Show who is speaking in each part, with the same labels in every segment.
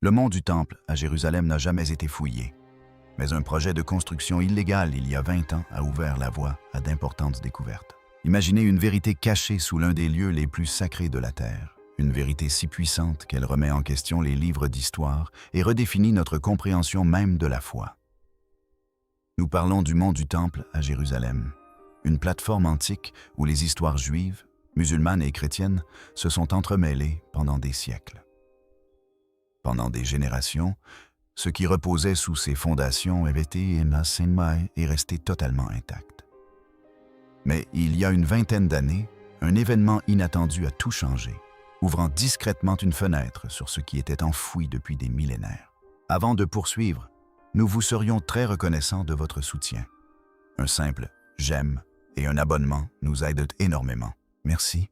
Speaker 1: Le mont du Temple à Jérusalem n'a jamais été fouillé, mais un projet de construction illégale il y a 20 ans a ouvert la voie à d'importantes découvertes. Imaginez une vérité cachée sous l'un des lieux les plus sacrés de la Terre, une vérité si puissante qu'elle remet en question les livres d'histoire et redéfinit notre compréhension même de la foi. Nous parlons du mont du Temple à Jérusalem, une plateforme antique où les histoires juives, musulmanes et chrétiennes se sont entremêlées pendant des siècles. Pendant des générations, ce qui reposait sous ses fondations avait été et resté totalement intact. Mais il y a une vingtaine d'années, un événement inattendu a tout changé, ouvrant discrètement une fenêtre sur ce qui était enfoui depuis des millénaires. Avant de poursuivre, nous vous serions très reconnaissants de votre soutien. Un simple « j'aime » et un abonnement nous aident énormément. Merci.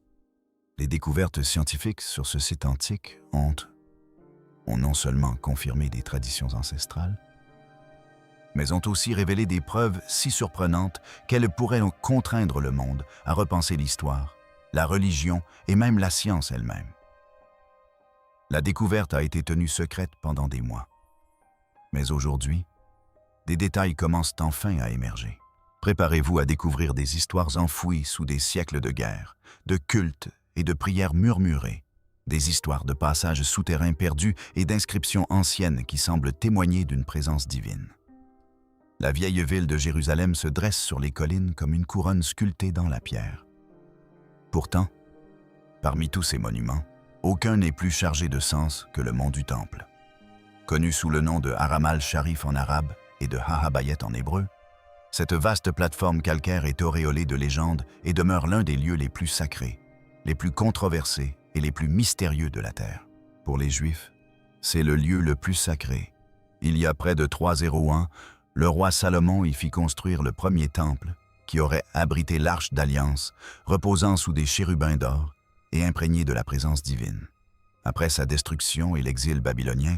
Speaker 1: Les découvertes scientifiques sur ce site antique ont non seulement confirmé des traditions ancestrales, mais ont aussi révélé des preuves si surprenantes qu'elles pourraient contraindre le monde à repenser l'histoire, la religion et même la science elle-même. La découverte a été tenue secrète pendant des mois. Mais aujourd'hui, des détails commencent enfin à émerger. Préparez-vous à découvrir des histoires enfouies sous des siècles de guerre, de cultes et de prières murmurées, des histoires de passages souterrains perdus et d'inscriptions anciennes qui semblent témoigner d'une présence divine. La vieille ville de Jérusalem se dresse sur les collines comme une couronne sculptée dans la pierre. Pourtant, parmi tous ces monuments, aucun n'est plus chargé de sens que le mont du Temple. Connu sous le nom de Haram al-Sharif en arabe et de Hahabayet en hébreu, cette vaste plateforme calcaire est auréolée de légendes et demeure l'un des lieux les plus sacrés, les plus controversés et les plus mystérieux de la Terre. Pour les Juifs, c'est le lieu le plus sacré. Il y a près de 301, le roi Salomon y fit construire le premier temple qui aurait abrité l'arche d'alliance, reposant sous des chérubins d'or et imprégné de la présence divine. Après sa destruction et l'exil babylonien,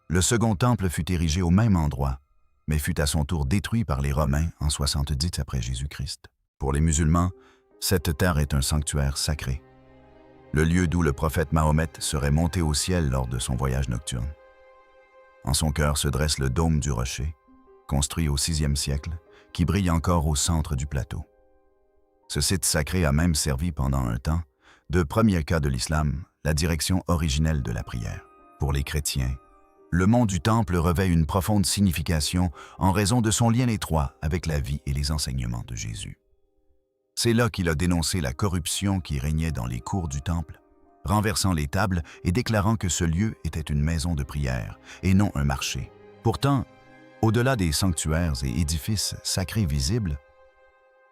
Speaker 1: le second temple fut érigé au même endroit, mais fut à son tour détruit par les Romains en 70 après Jésus-Christ. Pour les musulmans, cette terre est un sanctuaire sacré, le lieu d'où le prophète Mahomet serait monté au ciel lors de son voyage nocturne. En son cœur se dresse le dôme du rocher, construit au VIe siècle, qui brille encore au centre du plateau. Ce site sacré a même servi pendant un temps, de premier cas de l'islam, la direction originelle de la prière. Pour les chrétiens, le mont du Temple revêt une profonde signification en raison de son lien étroit avec la vie et les enseignements de Jésus. C'est là qu'il a dénoncé la corruption qui régnait dans les cours du Temple, renversant les tables et déclarant que ce lieu était une maison de prière et non un marché. Pourtant, au-delà des sanctuaires et édifices sacrés visibles,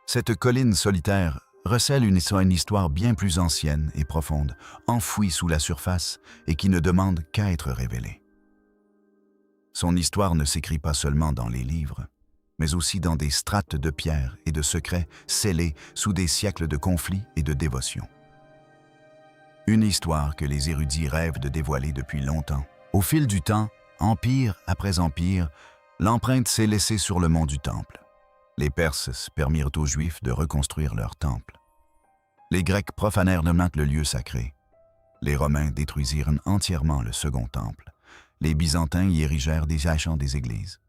Speaker 1: cette colline solitaire recèle une histoire bien plus ancienne et profonde, enfouie sous la surface et qui ne demande qu'à être révélée. Son histoire ne s'écrit pas seulement dans les livres, mais aussi dans des strates de pierre et de secrets scellés sous des siècles de conflits et de dévotion. Une histoire que les érudits rêvent de dévoiler depuis longtemps. Au fil du temps, empire après empire, l'empreinte s'est laissée sur le mont du Temple. Les Perses permirent aux Juifs de reconstruire leur temple. Les Grecs profanèrent le lieu sacré. Les Romains détruisirent entièrement le second temple. Les Byzantins y érigèrent des églises.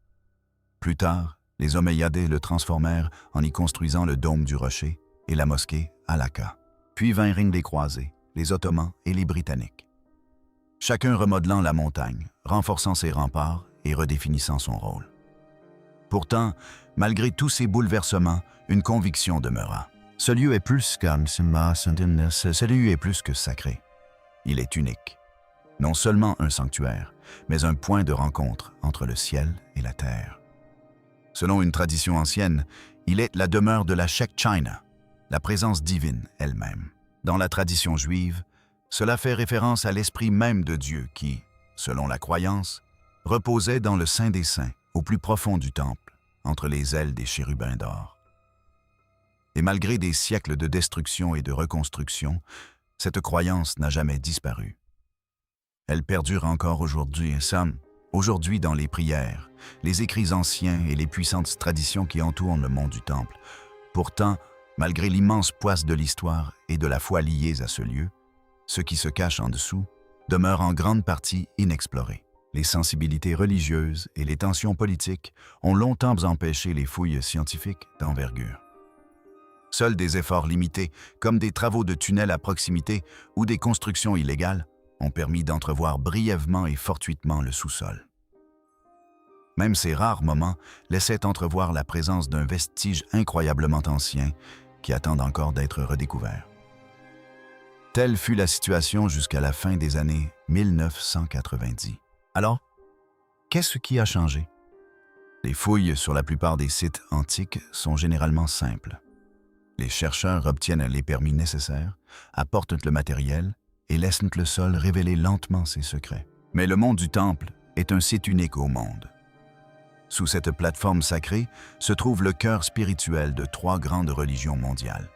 Speaker 1: Plus tard, les Omeyyades le transformèrent en y construisant le dôme du rocher et la mosquée Al-Aqsa. Puis vinrent les Croisés, les Ottomans et les Britanniques. Chacun remodelant la montagne, renforçant ses remparts et redéfinissant son rôle. Pourtant, malgré tous ces bouleversements, une conviction demeura. Ce lieu est plus que sacré. Il est unique. Non seulement un sanctuaire, mais un point de rencontre entre le ciel et la terre. Selon une tradition ancienne, il est la demeure de la Shekhina, la présence divine elle-même. Dans la tradition juive, cela fait référence à l'esprit même de Dieu qui, selon la croyance, reposait dans le Saint des Saints, au plus profond du temple, entre les ailes des chérubins d'or. Et malgré des siècles de destruction et de reconstruction, cette croyance n'a jamais disparu. Elle perdure encore aujourd'hui, aujourd'hui dans les prières, les écrits anciens et les puissantes traditions qui entourent le mont du Temple. Pourtant, malgré l'immense poids de l'histoire et de la foi liées à ce lieu, ce qui se cache en dessous demeure en grande partie inexploré. les sensibilités religieuses et les tensions politiques ont longtemps empêché les fouilles scientifiques d'envergure. Seuls des efforts limités, comme des travaux de tunnels à proximité ou des constructions illégales, ont permis d'entrevoir brièvement et fortuitement le sous-sol. Même ces rares moments laissaient entrevoir la présence d'un vestige incroyablement ancien qui attend encore d'être redécouvert. Telle fut la situation jusqu'à la fin des années 1990. Alors, qu'est-ce qui a changé? Les fouilles sur la plupart des sites antiques sont généralement simples. Les chercheurs obtiennent les permis nécessaires, apportent le matériel et laissent le sol révéler lentement ses secrets. Mais le mont du Temple est un site unique au monde. Sous cette plateforme sacrée se trouve le cœur spirituel de 3 grandes religions mondiales.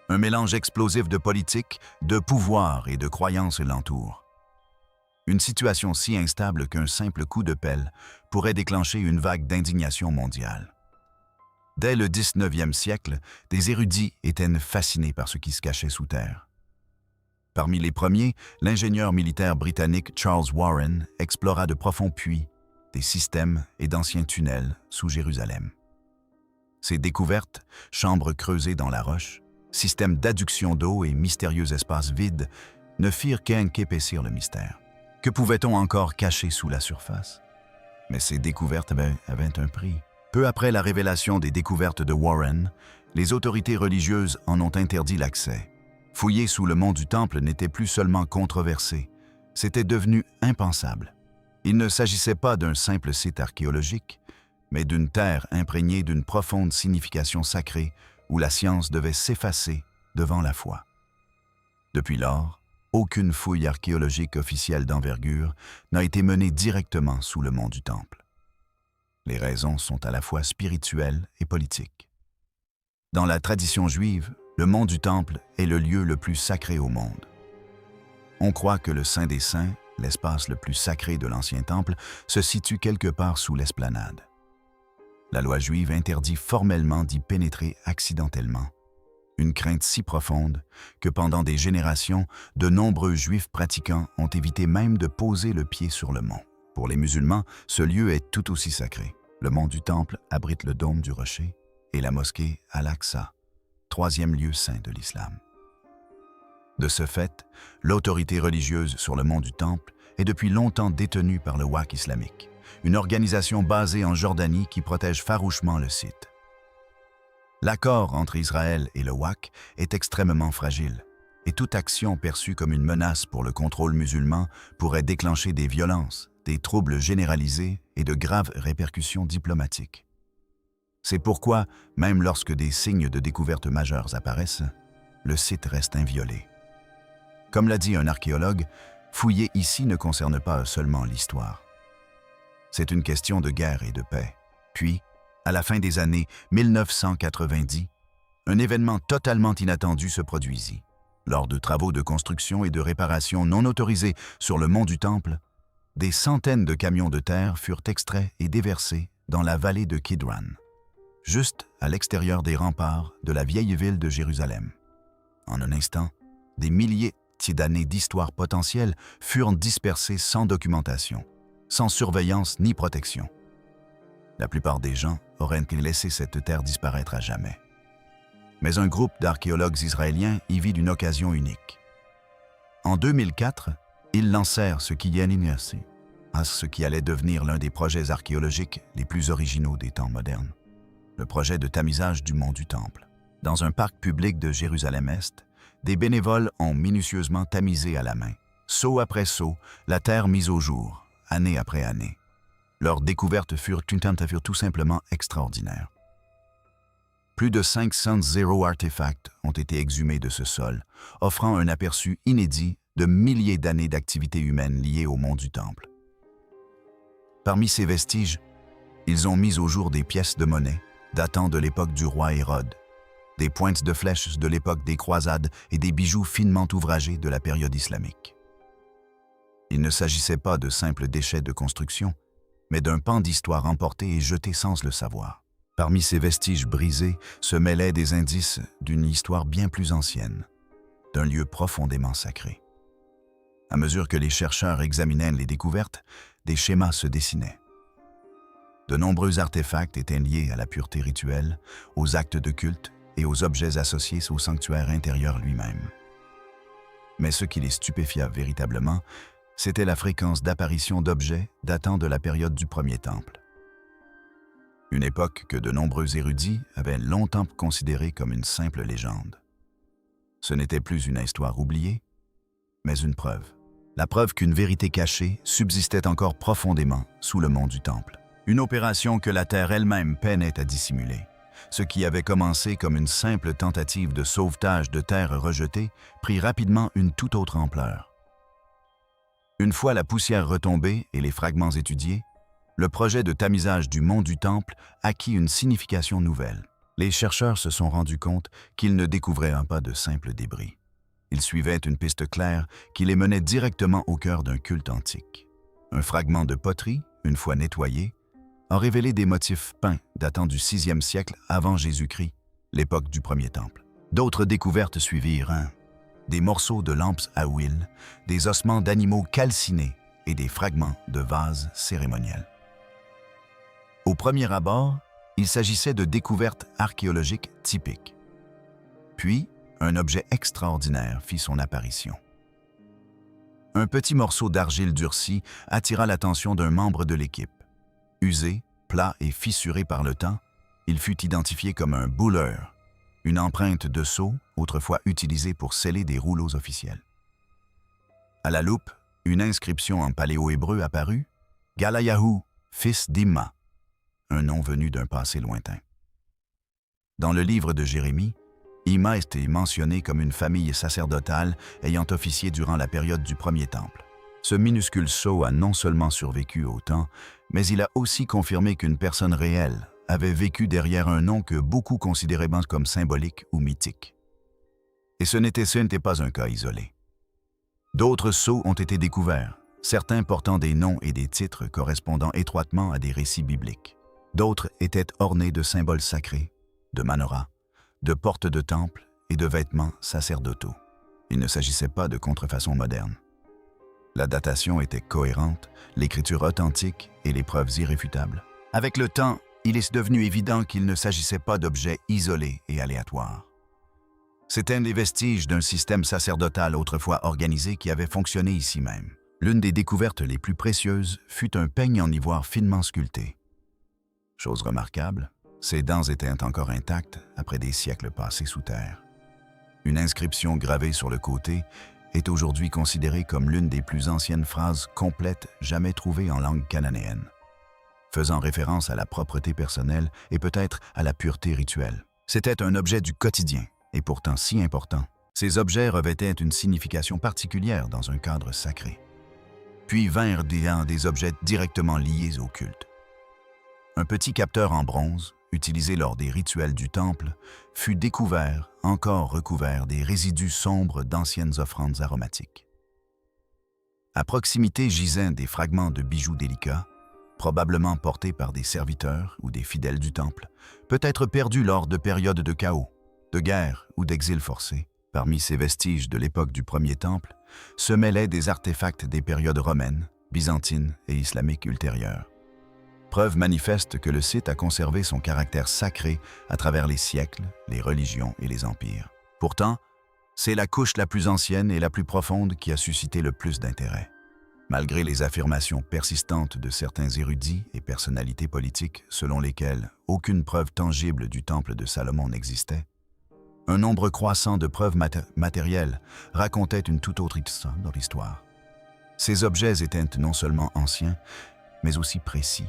Speaker 1: Un mélange explosif de politique, de pouvoir et de croyances l'entoure. Une situation si instable qu'un simple coup de pelle pourrait déclencher une vague d'indignation mondiale. Dès le 19e siècle, des érudits étaient fascinés par ce qui se cachait sous terre. Parmi les premiers, l'ingénieur militaire britannique Charles Warren explora de profonds puits, des systèmes et d'anciens tunnels sous Jérusalem. Ces découvertes, chambres creusées dans la roche, systèmes d'adduction d'eau et mystérieux espaces vides ne firent qu'épaissir le mystère. Que pouvait-on encore cacher sous la surface? Mais ces découvertes avaient un prix. Peu après la révélation des découvertes de Warren, les autorités religieuses en ont interdit l'accès. Fouiller sous le mont du Temple n'était plus seulement controversé, c'était devenu impensable. Il ne s'agissait pas d'un simple site archéologique, mais d'une terre imprégnée d'une profonde signification sacrée où la science devait s'effacer devant la foi. Depuis lors, aucune fouille archéologique officielle d'envergure n'a été menée directement sous le mont du Temple. Les raisons sont à la fois spirituelles et politiques. Dans la tradition juive, le mont du Temple est le lieu le plus sacré au monde. On croit que le Saint des Saints, l'espace le plus sacré de l'Ancien Temple, se situe quelque part sous l'esplanade. La loi juive interdit formellement d'y pénétrer accidentellement. Une crainte si profonde que pendant des générations, de nombreux Juifs pratiquants ont évité même de poser le pied sur le mont. Pour les musulmans, ce lieu est tout aussi sacré. Le mont du Temple abrite le dôme du rocher et la mosquée Al-Aqsa, 3e lieu saint de l'islam. De ce fait, l'autorité religieuse sur le mont du Temple est depuis longtemps détenue par le Waqf islamique, une organisation basée en Jordanie qui protège farouchement le site. L'accord entre Israël et le Waqf est extrêmement fragile, et toute action perçue comme une menace pour le contrôle musulman pourrait déclencher des violences, des troubles généralisés et de graves répercussions diplomatiques. C'est pourquoi, même lorsque des signes de découverte majeures apparaissent, le site reste inviolé. Comme l'a dit un archéologue, fouiller ici ne concerne pas seulement l'histoire. C'est une question de guerre et de paix. Puis, à la fin des années 1990, un événement totalement inattendu se produisit. Lors de travaux de construction et de réparation non autorisés sur le mont du Temple, des centaines de camions de terre furent extraits et déversés dans la vallée de Kidron, juste à l'extérieur des remparts de la vieille ville de Jérusalem. En un instant, des milliers d'années d'histoire potentielle furent dispersées sans documentation, sans surveillance ni protection. La plupart des gens auraient laissé cette terre disparaître à jamais. Mais un groupe d'archéologues israéliens y vit une occasion unique. En 2004, ils lancèrent ce qui allait devenir l'un des projets archéologiques les plus originaux des temps modernes, le projet de tamisage du mont du Temple. Dans un parc public de Jérusalem-Est, des bénévoles ont minutieusement tamisé à la main, saut après saut, la terre mise au jour, année après année. Leurs découvertes furent tout simplement extraordinaires. Plus de 500 artefacts ont été exhumés de ce sol, offrant un aperçu inédit de milliers d'années d'activités humaines liées au mont du Temple. Parmi ces vestiges, ils ont mis au jour des pièces de monnaie datant de l'époque du roi Hérode, des pointes de flèches de l'époque des croisades et des bijoux finement ouvragés de la période islamique. Il ne s'agissait pas de simples déchets de construction, mais d'un pan d'histoire emporté et jeté sans le savoir. Parmi ces vestiges brisés se mêlaient des indices d'une histoire bien plus ancienne, d'un lieu profondément sacré. À mesure que les chercheurs examinaient les découvertes, des schémas se dessinaient. De nombreux artefacts étaient liés à la pureté rituelle, aux actes de culte et aux objets associés au sanctuaire intérieur lui-même. Mais ce qui les stupéfia véritablement, c'était la fréquence d'apparition d'objets datant de la période du premier temple. Une époque que de nombreux érudits avaient longtemps considérée comme une simple légende. Ce n'était plus une histoire oubliée, mais une preuve. La preuve qu'une vérité cachée subsistait encore profondément sous le mont du Temple. Une opération que la Terre elle-même peinait à dissimuler. Ce qui avait commencé comme une simple tentative de sauvetage de terres rejetées prit rapidement une toute autre ampleur. Une fois la poussière retombée et les fragments étudiés, le projet de tamisage du mont du Temple acquit une signification nouvelle. Les chercheurs se sont rendus compte qu'ils ne découvraient pas de simples débris. Ils suivaient une piste claire qui les menait directement au cœur d'un culte antique. Un fragment de poterie, une fois nettoyé, a révélé des motifs peints datant du 6e siècle avant Jésus-Christ, l'époque du premier temple. D'autres découvertes suivirent, des morceaux de lampes à huile, des ossements d'animaux calcinés et des fragments de vases cérémoniels. Au premier abord, il s'agissait de découvertes archéologiques typiques. Puis, un objet extraordinaire fit son apparition. Un petit morceau d'argile durcie attira l'attention d'un membre de l'équipe. Usé, plat et fissuré par le temps, il fut identifié comme un buller, une empreinte de sceau autrefois utilisée pour sceller des rouleaux officiels. À la loupe, une inscription en paléo-hébreu apparut, « Galayahu, fils d'Imma », un nom venu d'un passé lointain. Dans le livre de Jérémie, Imma était mentionné comme une famille sacerdotale ayant officié durant la période du premier temple. Ce minuscule sceau a non seulement survécu au temps, mais il a aussi confirmé qu'une personne réelle avait vécu derrière un nom que beaucoup considéraient comme symbolique ou mythique. Et ce n'était pas un cas isolé. D'autres sceaux ont été découverts, certains portant des noms et des titres correspondant étroitement à des récits bibliques. D'autres étaient ornés de symboles sacrés, de manorats, de portes de temple et de vêtements sacerdotaux. Il ne s'agissait pas de contrefaçons modernes. La datation était cohérente, l'écriture authentique et les preuves irréfutables. Avec le temps, il est devenu évident qu'il ne s'agissait pas d'objets isolés et aléatoires. C'étaient les vestiges d'un système sacerdotal autrefois organisé qui avait fonctionné ici même. L'une des découvertes les plus précieuses fut un peigne en ivoire finement sculpté. Chose remarquable, ses dents étaient encore intactes après des siècles passés sous terre. Une inscription gravée sur le côté est aujourd'hui considérée comme l'une des plus anciennes phrases complètes jamais trouvées en langue cananéenne, faisant référence à la propreté personnelle et peut-être à la pureté rituelle. C'était un objet du quotidien, et pourtant si important. Ces objets revêtaient une signification particulière dans un cadre sacré. Puis vinrent des objets directement liés au culte. Un petit capteur en bronze, utilisé lors des rituels du temple, fut découvert, encore recouvert des résidus sombres d'anciennes offrandes aromatiques. À proximité gisaient des fragments de bijoux délicats, probablement portés par des serviteurs ou des fidèles du temple, peut-être perdus lors de périodes de chaos, de guerre ou d'exil forcé. Parmi ces vestiges de l'époque du premier temple, se mêlaient des artefacts des périodes romaines, byzantines et islamiques ultérieures. Preuve manifeste que le site a conservé son caractère sacré à travers les siècles, les religions et les empires. Pourtant, c'est la couche la plus ancienne et la plus profonde qui a suscité le plus d'intérêt. Malgré les affirmations persistantes de certains érudits et personnalités politiques selon lesquelles aucune preuve tangible du temple de Salomon n'existait, un nombre croissant de preuves matérielles racontait une toute autre histoire dans l'histoire. Ces objets étaient non seulement anciens, mais aussi précis.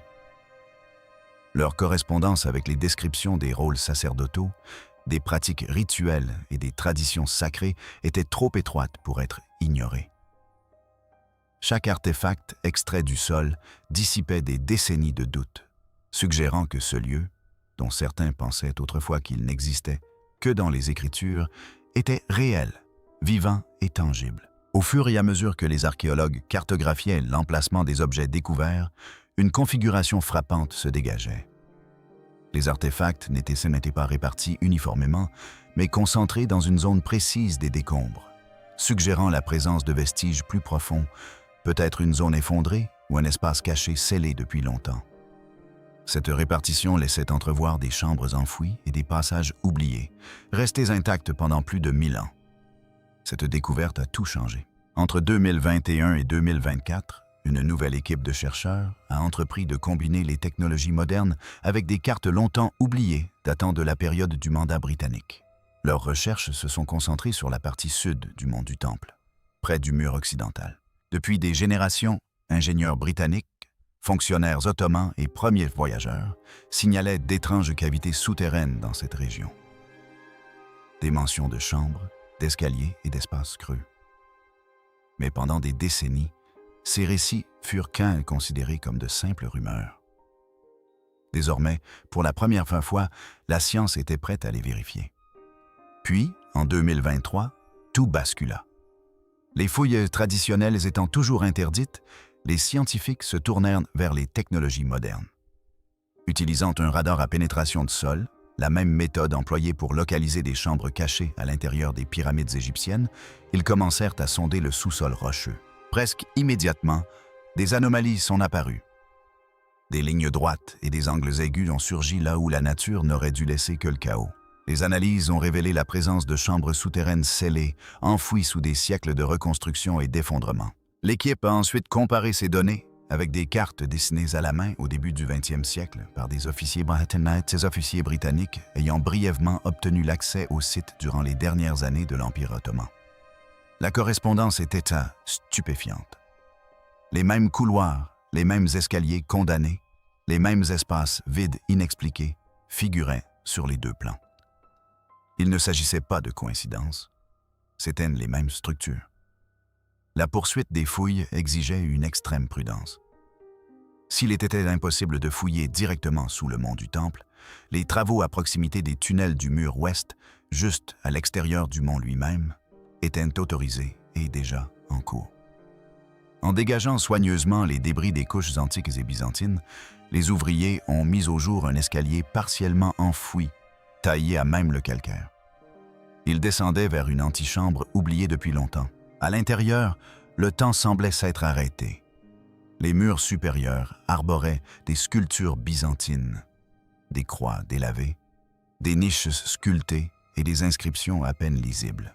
Speaker 1: Leur correspondance avec les descriptions des rôles sacerdotaux, des pratiques rituelles et des traditions sacrées était trop étroite pour être ignorée. Chaque artefact extrait du sol dissipait des décennies de doutes, suggérant que ce lieu, dont certains pensaient autrefois qu'il n'existait que dans les Écritures, était réel, vivant et tangible. Au fur et à mesure que les archéologues cartographiaient l'emplacement des objets découverts, une configuration frappante se dégageait. Les artefacts n'étaient pas répartis uniformément, mais concentrés dans une zone précise des décombres, suggérant la présence de vestiges plus profonds, peut-être une zone effondrée ou un espace caché scellé depuis longtemps. Cette répartition laissait entrevoir des chambres enfouies et des passages oubliés, restés intacts pendant plus de 1000 ans. Cette découverte a tout changé. Entre 2021 et 2024, une nouvelle équipe de chercheurs a entrepris de combiner les technologies modernes avec des cartes longtemps oubliées datant de la période du mandat britannique. Leurs recherches se sont concentrées sur la partie sud du mont du Temple, près du mur occidental. Depuis des générations, ingénieurs britanniques, fonctionnaires ottomans et premiers voyageurs signalaient d'étranges cavités souterraines dans cette région. Des mentions de chambres, d'escaliers et d'espaces creux. Mais pendant des décennies, ces récits furent considérés comme de simples rumeurs. Désormais, pour la première fois, la science était prête à les vérifier. Puis, en 2023, tout bascula. Les fouilles traditionnelles étant toujours interdites, les scientifiques se tournèrent vers les technologies modernes. Utilisant un radar à pénétration de sol, la même méthode employée pour localiser des chambres cachées à l'intérieur des pyramides égyptiennes, ils commencèrent à sonder le sous-sol rocheux. Presque immédiatement, des anomalies sont apparues. Des lignes droites et des angles aigus ont surgi là où la nature n'aurait dû laisser que le chaos. Les analyses ont révélé la présence de chambres souterraines scellées, enfouies sous des siècles de reconstruction et d'effondrement. L'équipe a ensuite comparé ces données avec des cartes dessinées à la main au début du 20e siècle par des officiers britanniques ayant brièvement obtenu l'accès au site durant les dernières années de l'Empire ottoman. La correspondance était stupéfiante. Les mêmes couloirs, les mêmes escaliers condamnés, les mêmes espaces vides inexpliqués figuraient sur les deux plans. Il ne s'agissait pas de coïncidence, c'étaient les mêmes structures. La poursuite des fouilles exigeait une extrême prudence. S'il était impossible de fouiller directement sous le mont du Temple, les travaux à proximité des tunnels du mur ouest, juste à l'extérieur du mont lui-même, étaient autorisés et déjà en cours. En dégageant soigneusement les débris des couches antiques et byzantines, les ouvriers ont mis au jour un escalier partiellement enfoui, taillé à même le calcaire. Ils descendaient vers une antichambre oubliée depuis longtemps. À l'intérieur, le temps semblait s'être arrêté. Les murs supérieurs arboraient des sculptures byzantines, des croix délavées, des niches sculptées et des inscriptions à peine lisibles.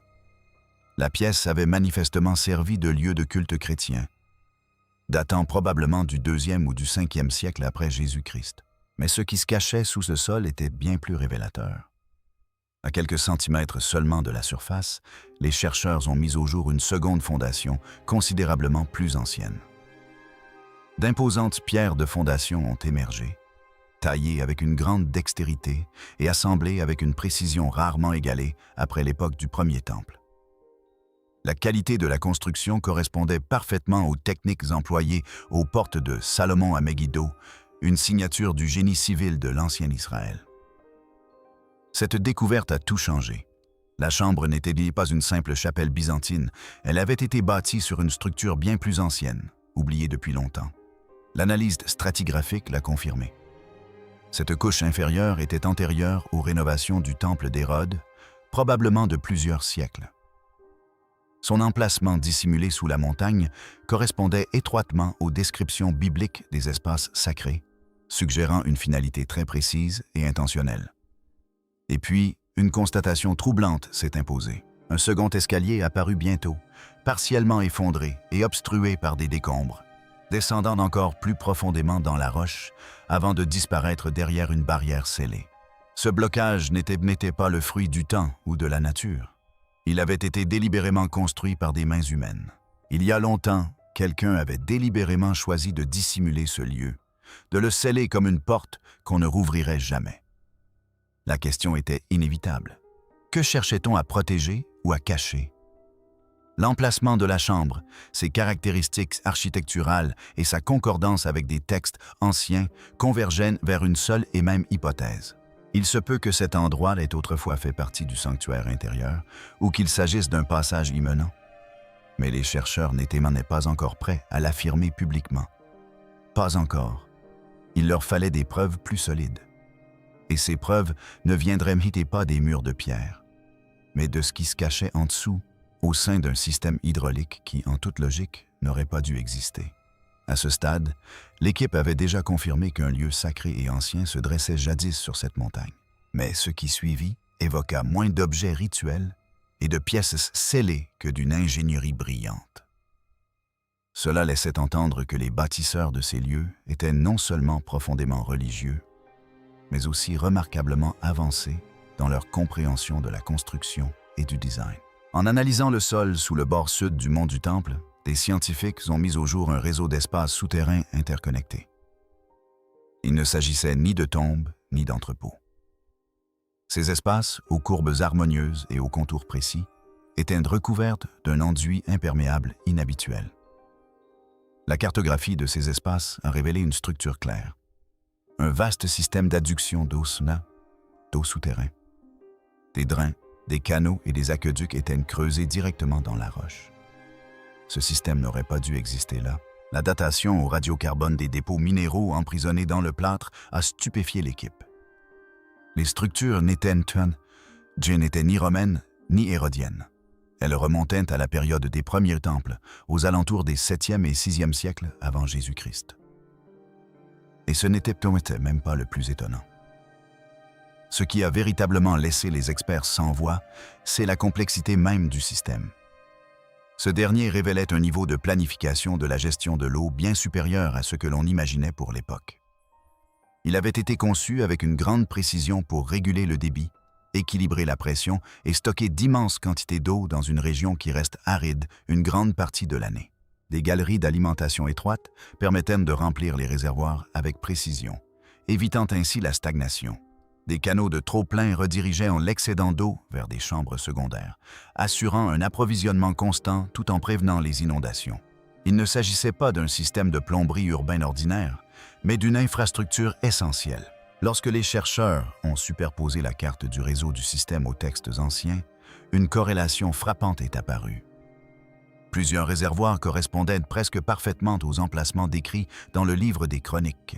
Speaker 1: La pièce avait manifestement servi de lieu de culte chrétien, datant probablement du 2e ou du 5e siècle après Jésus-Christ. Mais ce qui se cachait sous ce sol était bien plus révélateur. À quelques centimètres seulement de la surface, les chercheurs ont mis au jour une seconde fondation considérablement plus ancienne. D'imposantes pierres de fondation ont émergé, taillées avec une grande dextérité et assemblées avec une précision rarement égalée après l'époque du premier temple. La qualité de la construction correspondait parfaitement aux techniques employées aux portes de Salomon à Megiddo, une signature du génie civil de l'ancien Israël. Cette découverte a tout changé. La chambre n'était pas une simple chapelle byzantine, elle avait été bâtie sur une structure bien plus ancienne, oubliée depuis longtemps. L'analyse stratigraphique l'a confirmé. Cette couche inférieure était antérieure aux rénovations du temple d'Hérode, probablement de plusieurs siècles. Son emplacement dissimulé sous la montagne correspondait étroitement aux descriptions bibliques des espaces sacrés, suggérant une finalité très précise et intentionnelle. Et puis, une constatation troublante s'est imposée. Un second escalier apparut bientôt, partiellement effondré et obstrué par des décombres, descendant encore plus profondément dans la roche avant de disparaître derrière une barrière scellée. Ce blocage n'était pas le fruit du temps ou de la nature. Il avait été délibérément construit par des mains humaines. Il y a longtemps, quelqu'un avait délibérément choisi de dissimuler ce lieu, de le sceller comme une porte qu'on ne rouvrirait jamais. La question était inévitable. Que cherchait-on à protéger ou à cacher? L'emplacement de la chambre, ses caractéristiques architecturales et sa concordance avec des textes anciens convergeaient vers une seule et même hypothèse. Il se peut que cet endroit ait autrefois fait partie du sanctuaire intérieur ou qu'il s'agisse d'un passage imminent. Mais les chercheurs n'étaient pas encore prêts à l'affirmer publiquement. Pas encore. Il leur fallait des preuves plus solides. Et ces preuves ne viendraient pas des murs de pierre, mais de ce qui se cachait en dessous, au sein d'un système hydraulique qui, en toute logique, n'aurait pas dû exister. À ce stade, l'équipe avait déjà confirmé qu'un lieu sacré et ancien se dressait jadis sur cette montagne. Mais ce qui suivit évoqua moins d'objets rituels et de pièces scellées que d'une ingénierie brillante. Cela laissait entendre que les bâtisseurs de ces lieux étaient non seulement profondément religieux, mais aussi remarquablement avancés dans leur compréhension de la construction et du design. En analysant le sol sous le bord sud du mont du Temple, des scientifiques ont mis au jour un réseau d'espaces souterrains interconnectés. Il ne s'agissait ni de tombes ni d'entrepôts. Ces espaces, aux courbes harmonieuses et aux contours précis, étaient recouverts d'un enduit imperméable inhabituel. La cartographie de ces espaces a révélé une structure claire. Un vaste système d'adduction d'eau souterrain. Des drains, des canaux et des aqueducs étaient creusés directement dans la roche. Ce système n'aurait pas dû exister là. La datation au radiocarbone des dépôts minéraux emprisonnés dans le plâtre a stupéfié l'équipe. Les structures n'étaient ni romaines ni hérodiennes. Elles remontaient à la période des premiers temples, aux alentours des 7e et 6e siècles avant Jésus-Christ. Et ce n'était même pas le plus étonnant. Ce qui a véritablement laissé les experts sans voix, c'est la complexité même du système. Ce dernier révélait un niveau de planification de la gestion de l'eau bien supérieur à ce que l'on imaginait pour l'époque. Il avait été conçu avec une grande précision pour réguler le débit, équilibrer la pression et stocker d'immenses quantités d'eau dans une région qui reste aride une grande partie de l'année. Des galeries d'alimentation étroites permettaient de remplir les réservoirs avec précision, évitant ainsi la stagnation. Des canaux de trop-plein redirigeaient l'excédent d'eau vers des chambres secondaires, assurant un approvisionnement constant tout en prévenant les inondations. Il ne s'agissait pas d'un système de plomberie urbaine ordinaire, mais d'une infrastructure essentielle. Lorsque les chercheurs ont superposé la carte du réseau du système aux textes anciens, une corrélation frappante est apparue. Plusieurs réservoirs correspondaient presque parfaitement aux emplacements décrits dans le livre des Chroniques,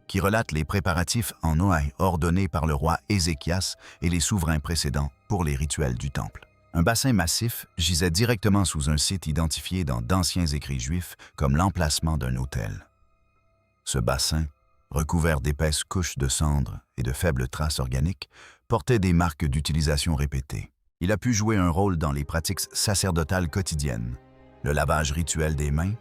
Speaker 1: qui relate les préparatifs en Noaï ordonnés par le roi Ézéchias et les souverains précédents pour les rituels du temple. Un bassin massif gisait directement sous un site identifié dans d'anciens écrits juifs comme l'emplacement d'un autel. Ce bassin, recouvert d'épaisses couches de cendres et de faibles traces organiques, portait des marques d'utilisation répétées. Il a pu jouer un rôle dans les pratiques sacerdotales quotidiennes, le lavage rituel des mains,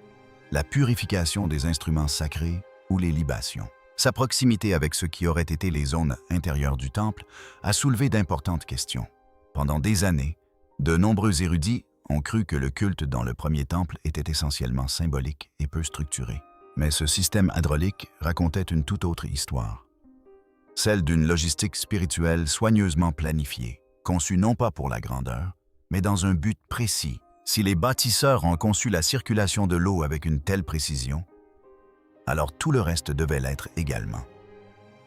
Speaker 1: la purification des instruments sacrés ou les libations. Sa proximité avec ce qui aurait été les zones intérieures du temple a soulevé d'importantes questions. Pendant des années, de nombreux érudits ont cru que le culte dans le premier temple était essentiellement symbolique et peu structuré. Mais ce système hydraulique racontait une toute autre histoire. Celle d'une logistique spirituelle soigneusement planifiée, conçue non pas pour la grandeur, mais dans un but précis. Si les bâtisseurs ont conçu la circulation de l'eau avec une telle précision, alors tout le reste devait l'être également.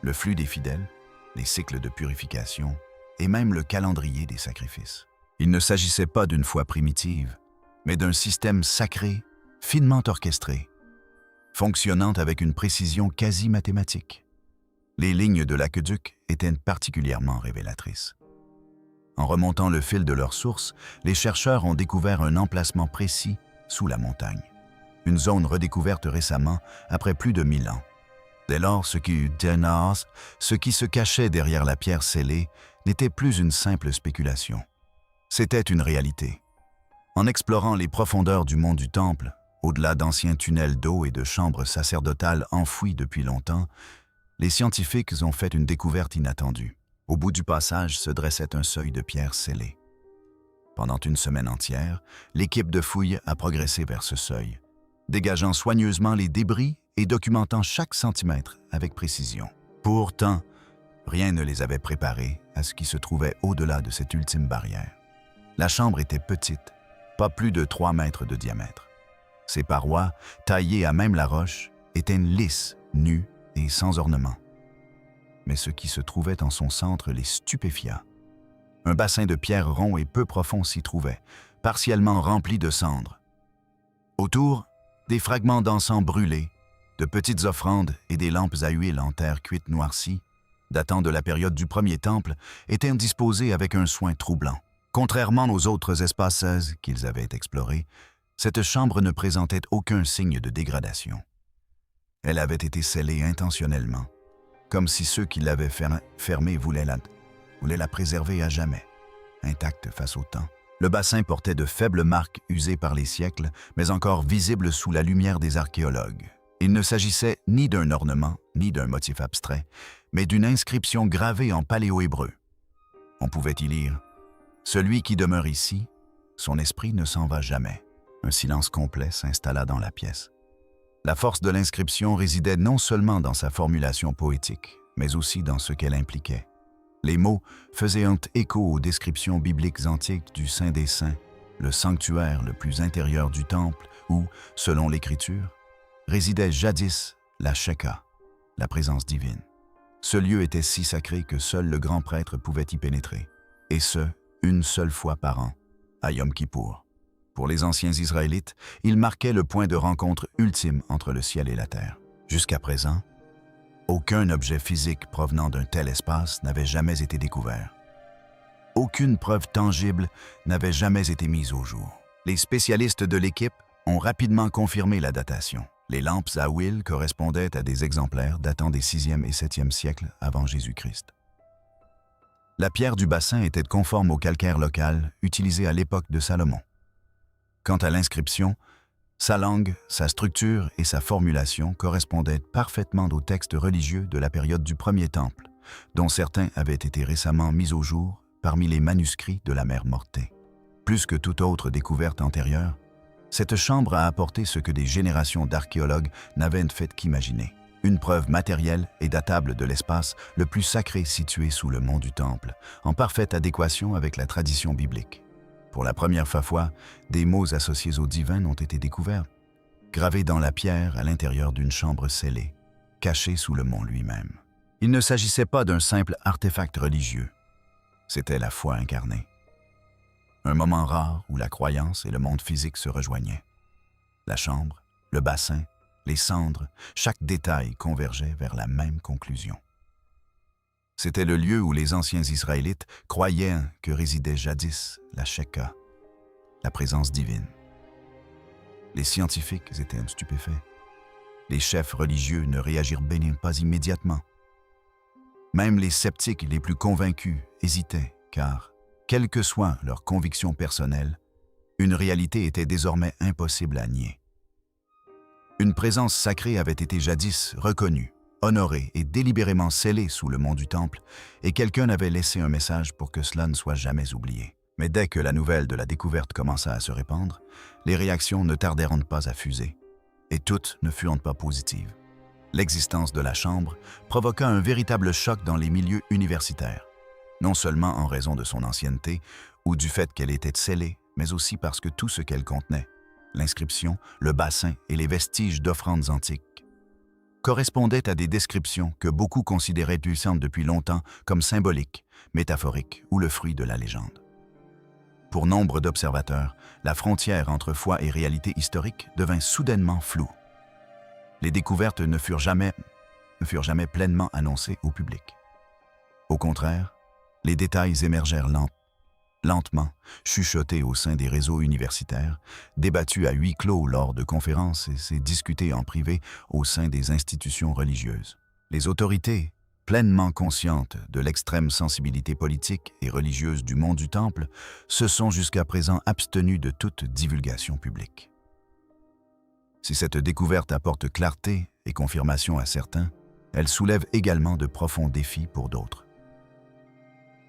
Speaker 1: Le flux des fidèles, les cycles de purification et même le calendrier des sacrifices. Il ne s'agissait pas d'une foi primitive, mais d'un système sacré, finement orchestré, fonctionnant avec une précision quasi mathématique. Les lignes de l'aqueduc étaient particulièrement révélatrices. En remontant le fil de leur source, les chercheurs ont découvert un emplacement précis sous la montagne. Une zone redécouverte récemment après plus de 1000 ans. Dès lors, ce qui se cachait derrière la pierre scellée n'était plus une simple spéculation. C'était une réalité. En explorant les profondeurs du mont du Temple, au-delà d'anciens tunnels d'eau et de chambres sacerdotales enfouies depuis longtemps, les scientifiques ont fait une découverte inattendue. Au bout du passage se dressait un seuil de pierre scellée. Pendant une semaine entière, l'équipe de fouilles a progressé vers ce seuil, dégageant soigneusement les débris et documentant chaque centimètre avec précision. Pourtant, rien ne les avait préparés à ce qui se trouvait au-delà de cette ultime barrière. La chambre était petite, pas plus de 3 mètres de diamètre. Ses parois, taillées à même la roche, étaient lisses, nues et sans ornement. Mais ce qui se trouvait en son centre les stupéfia. Un bassin de pierre rond et peu profond s'y trouvait, partiellement rempli de cendres. Autour, des fragments d'encens brûlés, de petites offrandes et des lampes à huile en terre cuite noircie, datant de la période du premier temple, étaient disposés avec un soin troublant. Contrairement aux autres espaces qu'ils avaient explorés, cette chambre ne présentait aucun signe de dégradation. Elle avait été scellée intentionnellement, comme si ceux qui l'avaient fermée voulaient la préserver à jamais, intacte face au temps. Le bassin portait de faibles marques usées par les siècles, mais encore visibles sous la lumière des archéologues. Il ne s'agissait ni d'un ornement, ni d'un motif abstrait, mais d'une inscription gravée en paléo-hébreu. On pouvait y lire « Celui qui demeure ici, son esprit ne s'en va jamais ». Un silence complet s'installa dans la pièce. La force de l'inscription résidait non seulement dans sa formulation poétique, mais aussi dans ce qu'elle impliquait. Les mots faisaient un écho aux descriptions bibliques antiques du Saint des Saints, le sanctuaire le plus intérieur du temple où, selon l'Écriture, résidait jadis la Shekhah, la présence divine. Ce lieu était si sacré que seul le grand prêtre pouvait y pénétrer, et ce, une seule fois par an, à Yom Kippour. Pour les anciens Israélites, il marquait le point de rencontre ultime entre le ciel et la terre. Jusqu'à présent, aucun objet physique provenant d'un tel espace n'avait jamais été découvert. Aucune preuve tangible n'avait jamais été mise au jour. Les spécialistes de l'équipe ont rapidement confirmé la datation. Les lampes à huile correspondaient à des exemplaires datant des 6e et 7e siècles avant Jésus-Christ. La pierre du bassin était conforme au calcaire local utilisé à l'époque de Salomon. Quant à l'inscription, sa langue, sa structure et sa formulation correspondaient parfaitement aux textes religieux de la période du Premier Temple, dont certains avaient été récemment mis au jour parmi les manuscrits de la Mère Mortée. Plus que toute autre découverte antérieure, cette chambre a apporté ce que des générations d'archéologues n'avaient fait qu'imaginer. Une preuve matérielle et datable de l'espace le plus sacré situé sous le mont du Temple, en parfaite adéquation avec la tradition biblique. Pour la première fois, des mots associés au divin ont été découverts, gravés dans la pierre à l'intérieur d'une chambre scellée, cachée sous le mont lui-même. Il ne s'agissait pas d'un simple artefact religieux, c'était la foi incarnée. Un moment rare où la croyance et le monde physique se rejoignaient. La chambre, le bassin, les cendres, chaque détail convergeait vers la même conclusion. C'était le lieu où les anciens Israélites croyaient que résidait jadis la Shekhah, la présence divine. Les scientifiques étaient stupéfaits. Les chefs religieux ne réagirent pas immédiatement. Même les sceptiques les plus convaincus hésitaient, car, quelle que soit leur conviction personnelle, une réalité était désormais impossible à nier. Une présence sacrée avait été jadis reconnue, honorée et délibérément scellée sous le mont du Temple, et quelqu'un avait laissé un message pour que cela ne soit jamais oublié. Mais dès que la nouvelle de la découverte commença à se répandre, les réactions ne tardèrent pas à fuser, et toutes ne furent pas positives. L'existence de la chambre provoqua un véritable choc dans les milieux universitaires, non seulement en raison de son ancienneté ou du fait qu'elle était scellée, mais aussi parce que tout ce qu'elle contenait, l'inscription, le bassin et les vestiges d'offrandes antiques, correspondaient à des descriptions que beaucoup considéraient puissantes depuis longtemps comme symboliques, métaphoriques ou le fruit de la légende. Pour nombre d'observateurs, la frontière entre foi et réalité historique devint soudainement floue. Les découvertes ne furent jamais pleinement annoncées au public. Au contraire, les détails émergèrent lentement, chuchotés au sein des réseaux universitaires, débattus à huis clos lors de conférences et discutés en privé au sein des institutions religieuses. Les autorités, pleinement conscientes de l'extrême sensibilité politique et religieuse du mont du Temple, se sont jusqu'à présent abstenues de toute divulgation publique. Si cette découverte apporte clarté et confirmation à certains, elle soulève également de profonds défis pour d'autres.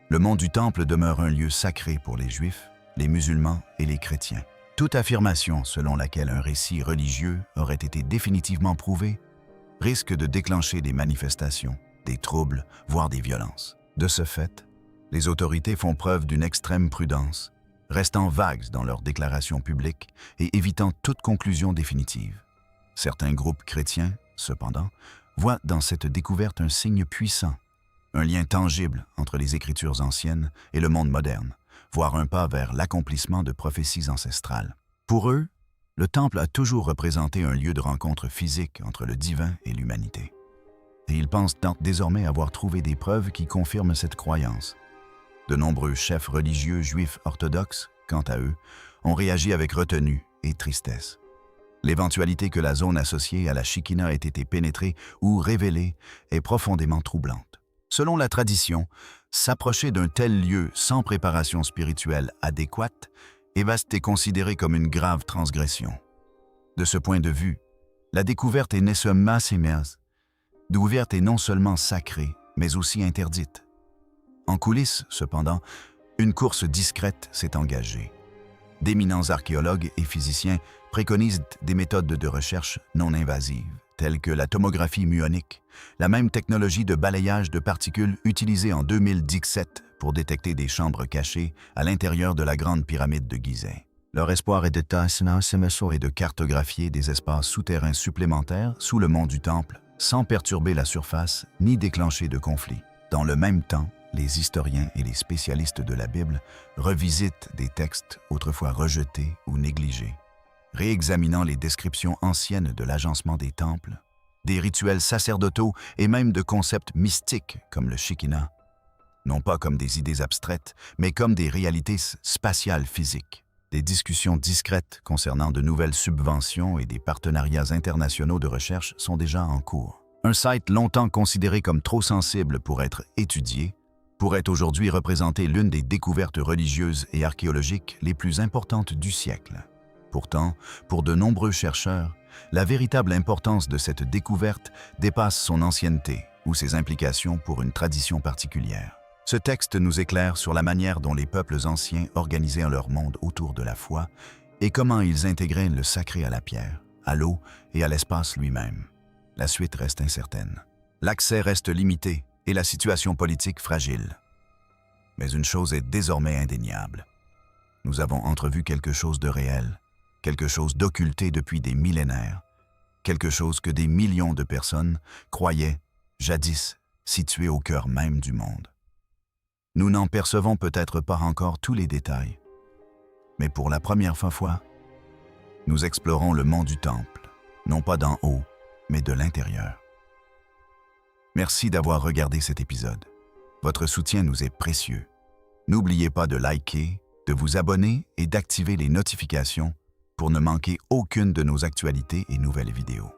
Speaker 1: Le mont du Temple demeure un lieu sacré pour les Juifs, les musulmans et les chrétiens. Toute affirmation selon laquelle un récit religieux aurait été définitivement prouvé risque de déclencher des manifestations, des troubles, voire des violences. De ce fait, les autorités font preuve d'une extrême prudence, restant vagues dans leurs déclarations publiques et évitant toute conclusion définitive. Certains groupes chrétiens, cependant, voient dans cette découverte un signe puissant, un lien tangible entre les Écritures anciennes et le monde moderne, voire un pas vers l'accomplissement de prophéties ancestrales. Pour eux, le temple a toujours représenté un lieu de rencontre physique entre le divin et l'humanité. Et ils pensent désormais avoir trouvé des preuves qui confirment cette croyance. De nombreux chefs religieux juifs orthodoxes, quant à eux, ont réagi avec retenue et tristesse. L'éventualité que la zone associée à la Shekinah ait été pénétrée ou révélée est profondément troublante. Selon la tradition, s'approcher d'un tel lieu sans préparation spirituelle adéquate est considéré comme une grave transgression. De ce point de vue, la découverte est découverte est non seulement sacrée, mais aussi interdite. En coulisses, cependant, une course discrète s'est engagée. D'éminents archéologues et physiciens préconisent des méthodes de recherche non invasives, telles que la tomographie muonique, la même technologie de balayage de particules utilisée en 2017 pour détecter des chambres cachées à l'intérieur de la grande pyramide de Gizeh. Leur espoir est de cartographier des espaces souterrains supplémentaires sous le mont du Temple, sans perturber la surface ni déclencher de conflits. Dans le même temps, les historiens et les spécialistes de la Bible revisitent des textes autrefois rejetés ou négligés, réexaminant les descriptions anciennes de l'agencement des temples, des rituels sacerdotaux et même de concepts mystiques comme le Shekinah, non pas comme des idées abstraites, mais comme des réalités spatiales physiques. Des discussions discrètes concernant de nouvelles subventions et des partenariats internationaux de recherche sont déjà en cours. Un site longtemps considéré comme trop sensible pour être étudié pourrait aujourd'hui représenter l'une des découvertes religieuses et archéologiques les plus importantes du siècle. Pourtant, pour de nombreux chercheurs, la véritable importance de cette découverte dépasse son ancienneté ou ses implications pour une tradition particulière. Ce texte nous éclaire sur la manière dont les peuples anciens organisaient leur monde autour de la foi et comment ils intégraient le sacré à la pierre, à l'eau et à l'espace lui-même. La suite reste incertaine. L'accès reste limité et la situation politique fragile. Mais une chose est désormais indéniable. Nous avons entrevu quelque chose de réel, quelque chose d'occulté depuis des millénaires, quelque chose que des millions de personnes croyaient, jadis, situé au cœur même du monde. Nous n'en percevons peut-être pas encore tous les détails, mais pour la première fois, nous explorons le mont du Temple, non pas d'en haut, mais de l'intérieur. Merci d'avoir regardé cet épisode. Votre soutien nous est précieux. N'oubliez pas de liker, de vous abonner et d'activer les notifications pour ne manquer aucune de nos actualités et nouvelles vidéos.